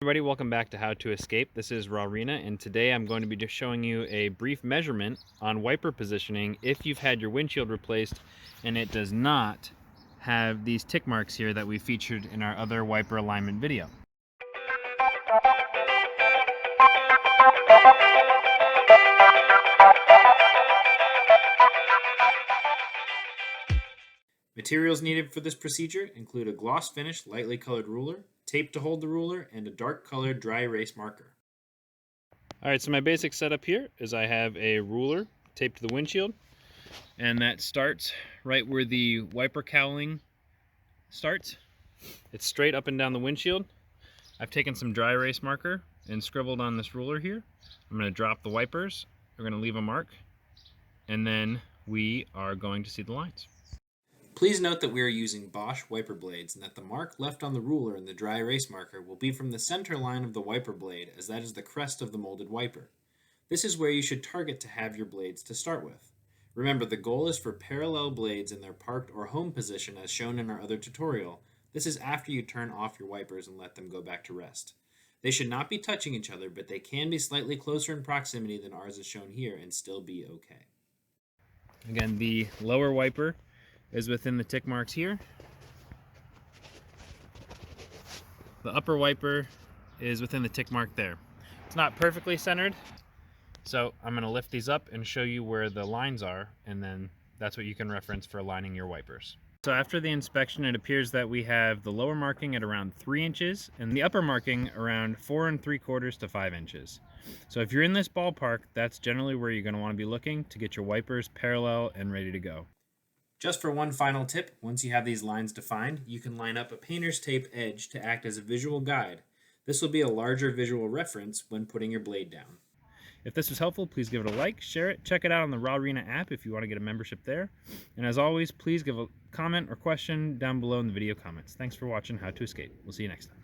Everybody, welcome back to How to Escape. This is Rawrina, and today I'm going to be just showing you a brief measurement on wiper positioning if you've had your windshield replaced and it does not have these tick marks here that we featured in our other wiper alignment video. Materials needed for this procedure include a gloss finish lightly colored ruler, tape to hold the ruler, and a dark colored dry erase marker. Alright, so my basic setup here is I have a ruler taped to the windshield, and that starts right where the wiper cowling starts. It's straight up and down the windshield. I've taken some dry erase marker and scribbled on this ruler here. I'm going to drop the wipers, we're going to leave a mark, and then we are going to see the lines. Please note that we are using Bosch wiper blades and that the mark left on the ruler in the dry erase marker will be from the center line of the wiper blade, as that is the crest of the molded wiper. This is where you should target to have your blades to start with. Remember, the goal is for parallel blades in their parked or home position as shown in our other tutorial. This is after you turn off your wipers and let them go back to rest. They should not be touching each other, but they can be slightly closer in proximity than ours is shown here and still be okay. Again, the lower wiper is within the tick marks here. The upper wiper is within the tick mark there. It's not perfectly centered, so I'm going to lift these up and show you where the lines are, and then that's what you can reference for aligning your wipers. So after the inspection, it appears that we have the lower marking at around 3 inches and the upper marking around 4 3/4 to 5 inches. So if you're in this ballpark, that's generally where you're going to want to be looking to get your wipers parallel and ready to go. Just for one final tip, once you have these lines defined, you can line up a painter's tape edge to act as a visual guide. This will be a larger visual reference when putting your blade down. If this was helpful, please give it a like, share it, check it out on the Rawrina app if you want to get a membership there. And as always, please give a comment or question down below in the video comments. Thanks for watching How to Escape. We'll see you next time.